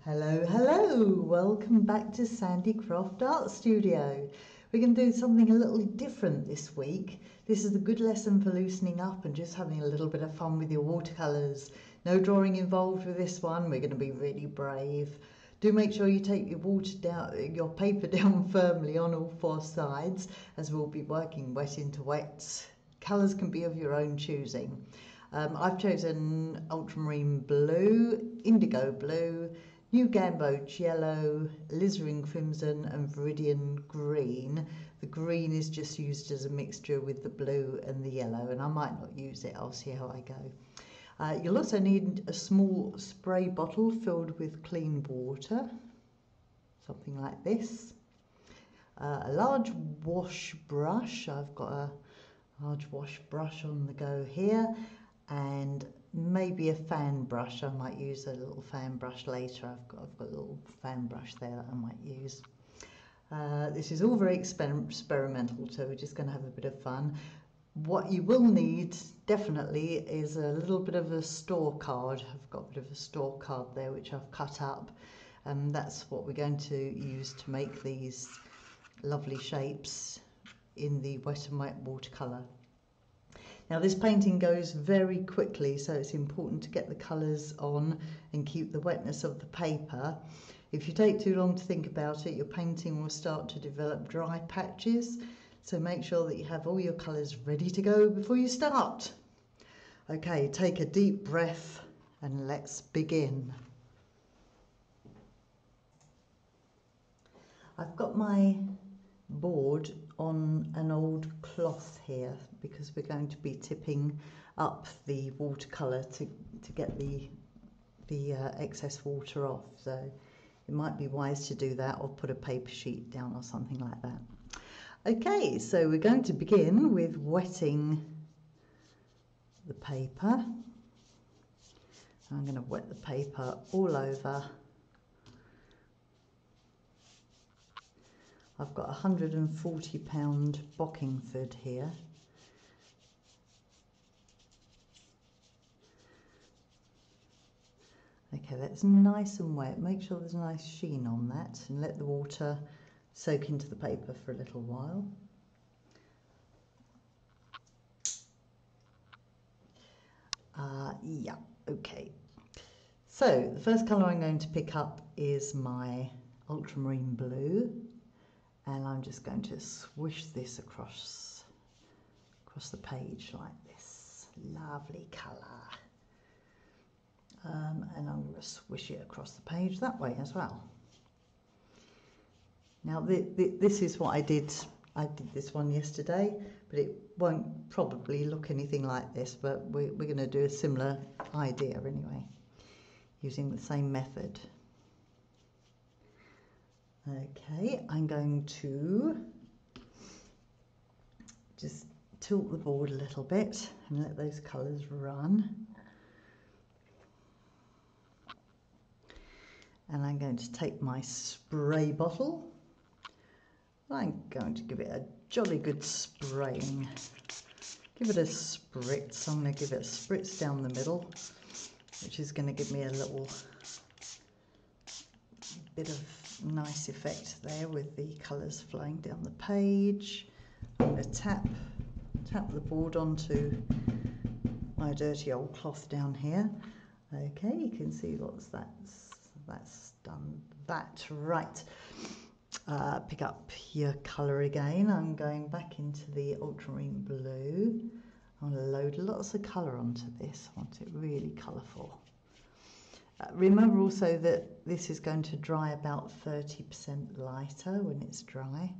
Hello, hello! Welcome back to Sandy Croft Art Studio. We're going to do something a little different this week. This is a good lesson for loosening up and just having a little bit of fun with your watercolours. No drawing involved with this one. We're going to be really brave. Do make sure you take your paper down firmly on all four sides, as we'll be working wet into wet. Colours can be of your own choosing. I've chosen ultramarine blue, indigo blue, New Gamboge yellow, alizarin crimson and viridian green. The green is just used as a mixture with the blue and the yellow, and I might not use it, I'll see how I go. You'll also need a small spray bottle filled with clean water, something like this. A large wash brush, I've got a large wash brush on the go here, and maybe a fan brush. I might use a little fan brush later. I've got a little fan brush there that I might use. This is all very experimental, so we're just going to have a bit of fun. What you will need definitely is a little bit of a store card. I've got a bit of a store card there which I've cut up, and that's what we're going to use to make these lovely shapes in the wet and wet watercolour. Now this painting goes very quickly, so it's important to get the colours on and keep the wetness of the paper. If you take too long to think about it, your painting will start to develop dry patches, so make sure that you have all your colours ready to go before you start. Okay, take a deep breath and let's begin. I've got my board on an old cloth here because we're going to be tipping up the watercolour to get the excess water off, so it might be wise to do that or put a paper sheet down or something like that. Okay, so we're going to begin with wetting the paper. I'm going to wet the paper all over. I've got a 140-pound Bockingford here. Okay, that's nice and wet. Make sure there's a nice sheen on that and let the water soak into the paper for a little while. Yeah, okay. So the first colour I'm going to pick up is my ultramarine blue. And I'm just going to swish this across the page like this. Lovely colour. And I'm going to swish it across the page that way as well. Now this is what I did. I did this one yesterday, but it won't probably look anything like this, but we're going to do a similar idea anyway, using the same method. Okay, I'm going to just tilt the board a little bit and let those colours run. And I'm going to take my spray bottle. I'm going to give it a jolly good spraying. Give it a spritz. I'm going to give it a spritz down the middle, which is going to give me a little bit of nice effect there with the colours flowing down the page. I'm going to tap the board onto my dirty old cloth down here. Okay, you can see that's done that. Right, pick up your colour again. I'm going back into the ultramarine blue. I'm going to load lots of colour onto this. I want it really colourful. Remember also that this is going to dry about 30% lighter when it's dry,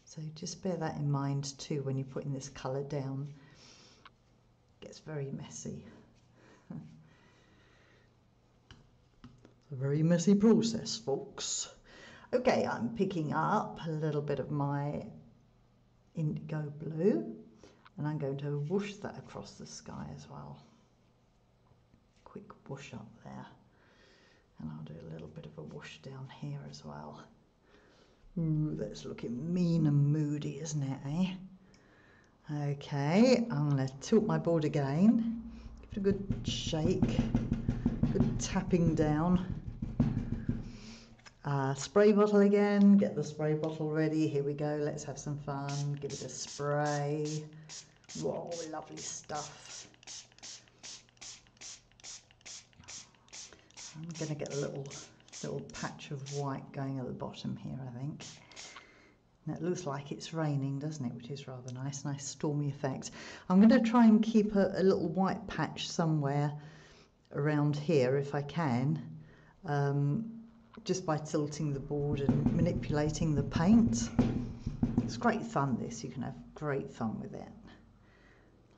so just bear that in mind too when you're putting this colour down. It gets very messy. It's a very messy process, folks. Okay, I'm picking up a little bit of my indigo blue and I'm going to whoosh that across the sky as well. Quick whoosh up there. And I'll do a little bit of a whoosh down here as well. Ooh, that's looking mean and moody, isn't it, eh? Okay, I'm going to tilt my board again. Give it a good shake. Good tapping down. Spray bottle again, get the spray bottle ready. Here we go, let's have some fun. Give it a spray. Whoa, lovely stuff. I'm going to get a little patch of white going at the bottom here, I think. And it looks like it's raining, doesn't it? Which is rather nice stormy effect. I'm going to try and keep a little white patch somewhere around here if I can. Just by tilting the board and manipulating the paint. It's great fun, this. You can have great fun with it.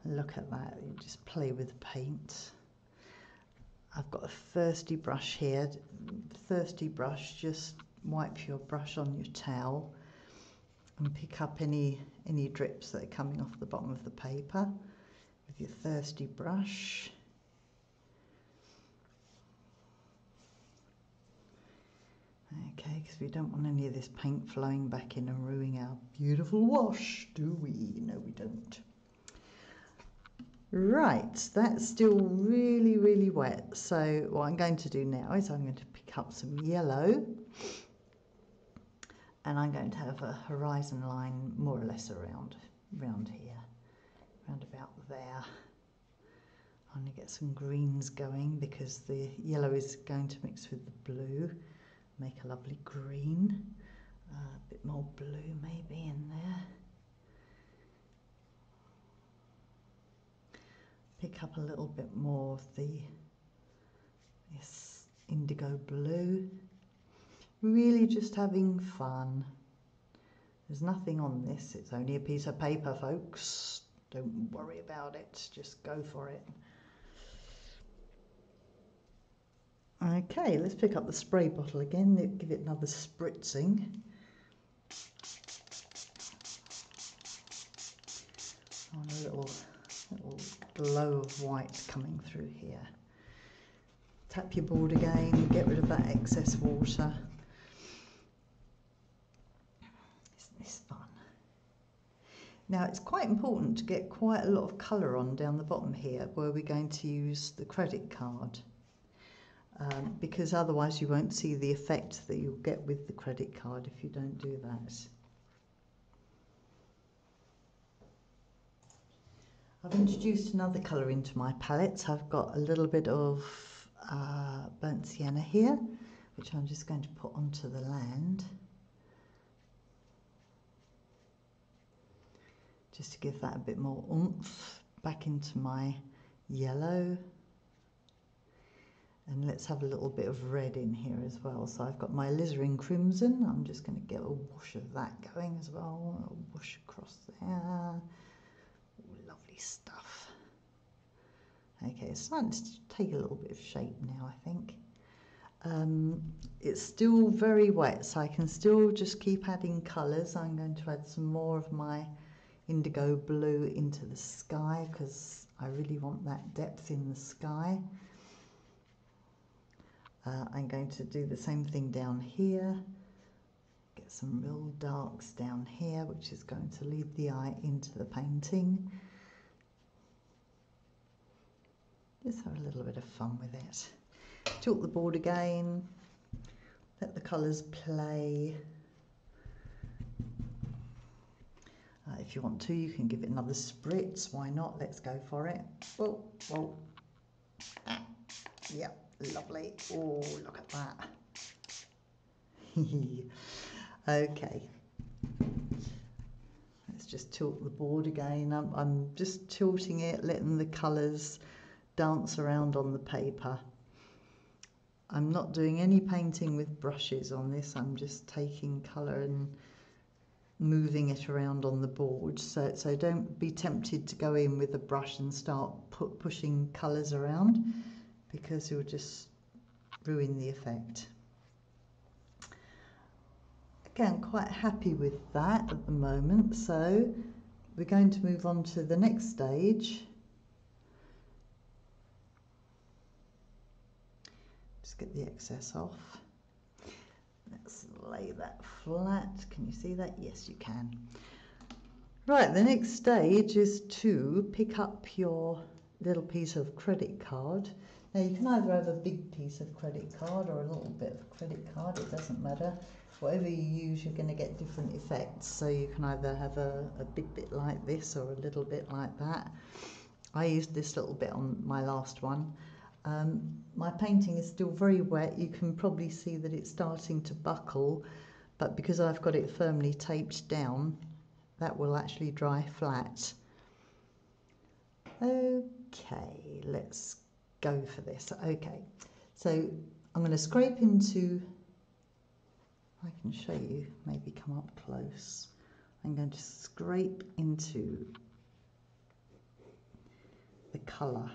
Look at that. You just play with the paint. I've got a thirsty brush here. Thirsty brush, just wipe your brush on your towel and pick up any drips that are coming off the bottom of the paper with your thirsty brush. Okay, because we don't want any of this paint flowing back in and ruining our beautiful wash, do we? No, we don't. Right, that's still really, really wet. So what I'm going to do now is I'm going to pick up some yellow and I'm going to have a horizon line more or less around here, around about there. I'm going to get some greens going because the yellow is going to mix with the blue. Make a lovely green, a bit more blue maybe in there. Pick up a little bit more of this indigo blue. Really just having fun. There's nothing on this, it's only a piece of paper, folks. Don't worry about it, just go for it. Okay, let's pick up the spray bottle again, give it another spritzing. On a little glow of white coming through here. Tap your board again, get rid of that excess water. Isn't this fun? Now it's quite important to get quite a lot of colour on down the bottom here where we're going to use the credit card. Because otherwise you won't see the effect that you'll get with the credit card if you don't do that. I've introduced another colour into my palette. I've got a little bit of burnt sienna here, which I'm just going to put onto the land. Just to give that a bit more oomph back into my yellow. And let's have a little bit of red in here as well. So I've got my alizarin crimson. I'm just going to get a wash of that going as well. A wash across there. Ooh, lovely stuff. Okay, it's starting to take a little bit of shape now, I think. It's still very wet, so I can still just keep adding colours. I'm going to add some more of my indigo blue into the sky because I really want that depth in the sky. I'm going to do the same thing down here, get some real darks down here, which is going to lead the eye into the painting. Just have a little bit of fun with it. Tilt the board again, let the colours play. If you want to, you can give it another spritz, why not? Let's go for it. Oh, oh. Ah, yep. Lovely. Oh, look at that. Okay. Let's just tilt the board again. I'm just tilting it, letting the colours dance around on the paper. I'm not doing any painting with brushes on this. I'm just taking colour and moving it around on the board. So don't be tempted to go in with a brush and start pushing colours around, because you'll just ruin the effect. Okay, I'm quite happy with that at the moment, so we're going to move on to the next stage. Just get the excess off. Let's lay that flat. Can you see that? Yes, you can. Right, the next stage is to pick up your little piece of credit card. Now you can either have a big piece of credit card or a little bit of credit card, it doesn't matter. Whatever you use, you're going to get different effects. So you can either have a big bit like this or a little bit like that. I used this little bit on my last one. My painting is still very wet. You can probably see that it's starting to buckle, but because I've got it firmly taped down, that will actually dry flat. Okay, let's go for this. Okay, so I'm going to scrape into, I can show you, maybe come up close. I'm going to scrape into the colour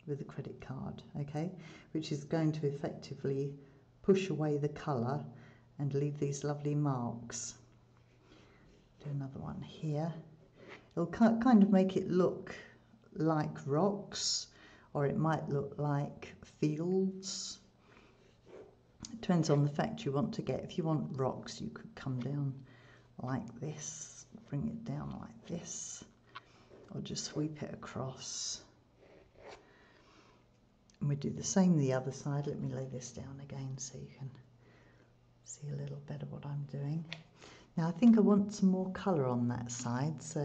with the credit card, okay, which is going to effectively push away the colour and leave these lovely marks. Do another one here. It'll kind of make it look like rocks, or it might look like fields. It depends on the effect you want to get. If you want rocks, you could come down like this, bring it down like this, or just sweep it across. And we do the same the other side. Let me lay this down again so you can see a little better what I'm doing. Now I think I want some more colour on that side, so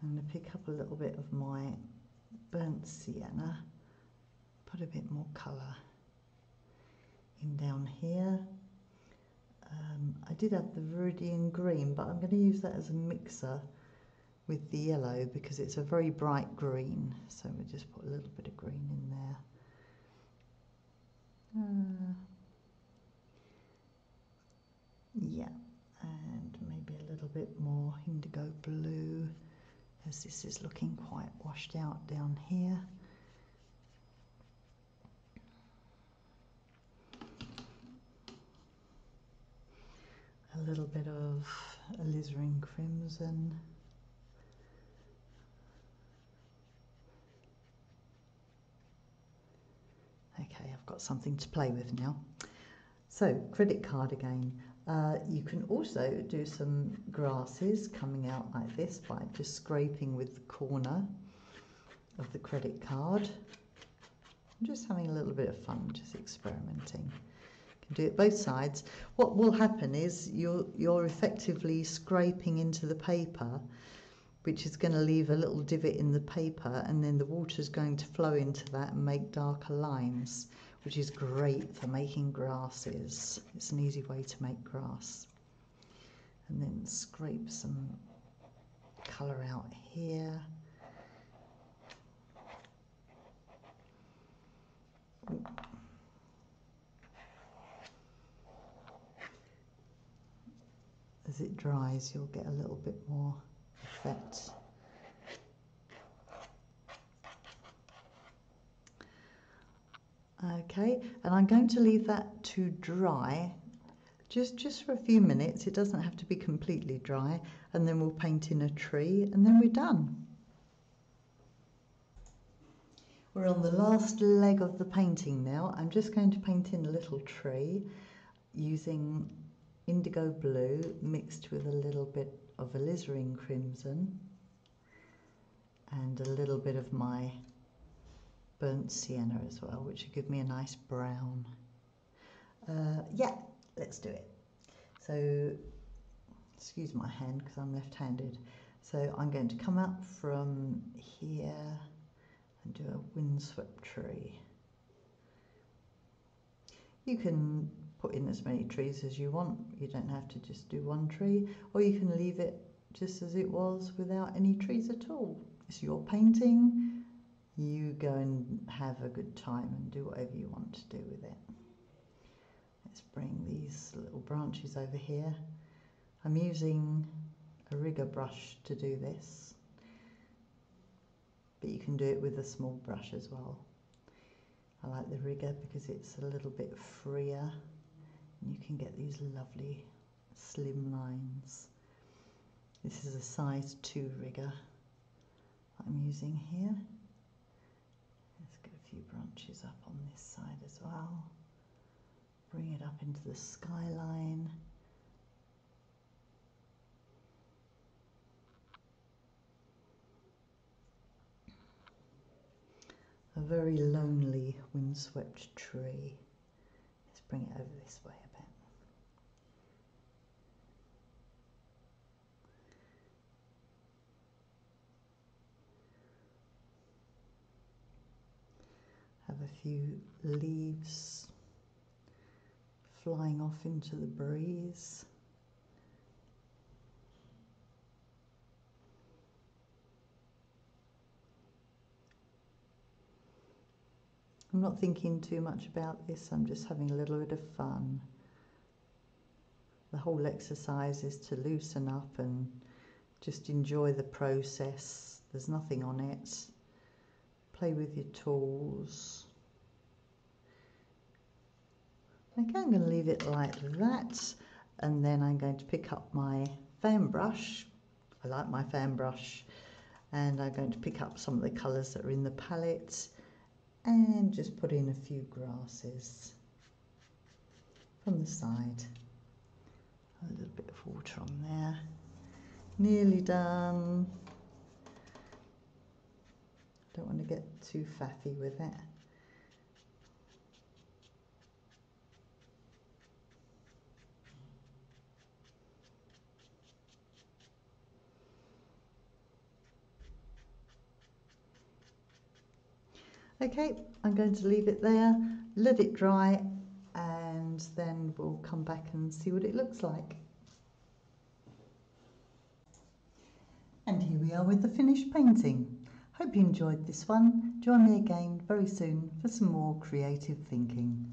I'm going to pick up a little bit of my burnt sienna, put a bit more colour in down here. I did have the Viridian green, but I'm going to use that as a mixer with the yellow because it's a very bright green, so we'll just put a little bit of green in there. Yeah, and maybe a little bit more indigo blue, as this is looking quite washed out down here. A little bit of alizarin crimson. Okay, I've got something to play with now. So, credit card again. You can also do some grasses coming out like this by just scraping with the corner of the credit card. I'm just having a little bit of fun, just experimenting. You can do it both sides. What will happen is you're effectively scraping into the paper, which is going to leave a little divot in the paper, and then the water is going to flow into that and make darker lines, which is great for making grasses. It's an easy way to make grass. And then scrape some colour out here. As it dries, you'll get a little bit more effect. Okay, and I'm going to leave that to dry just for a few minutes. It doesn't have to be completely dry, and then we'll paint in a tree, and then we're done. We're on the last leg of the painting now. I'm just going to paint in a little tree using indigo blue mixed with a little bit of alizarin crimson and a little bit of my burnt sienna as well, which will give me a nice brown. Yeah, let's do it. So, excuse my hand because I'm left-handed. So I'm going to come up from here and do a windswept tree. You can put in as many trees as you want. You don't have to just do one tree, or you can leave it just as it was without any trees at all. It's your painting. You go and have a good time and do whatever you want to do with it. Let's bring these little branches over here. I'm using a rigger brush to do this, but you can do it with a small brush as well. I like the rigger because it's a little bit freer and you can get these lovely slim lines. This is a size 2 rigger I'm using here. Let's get a few branches up on this side as well. Bring it up into the skyline. very lonely windswept tree. Let's bring it over this way a bit. Have a few leaves flying off into the breeze. I'm not thinking too much about this, I'm just having a little bit of fun. The whole exercise is to loosen up and just enjoy the process. There's nothing on it. Play with your tools. Okay, I'm going to leave it like that, and then I'm going to pick up my fan brush. I like my fan brush, and I'm going to pick up some of the colours that are in the palette and just put in a few grasses from the side. A little bit of water on there. Nearly done. Don't want to get too faffy with it. Okay, I'm going to leave it there, let it dry, and then we'll come back and see what it looks like. And here we are with the finished painting. Hope you enjoyed this one. Join me again very soon for some more creative thinking.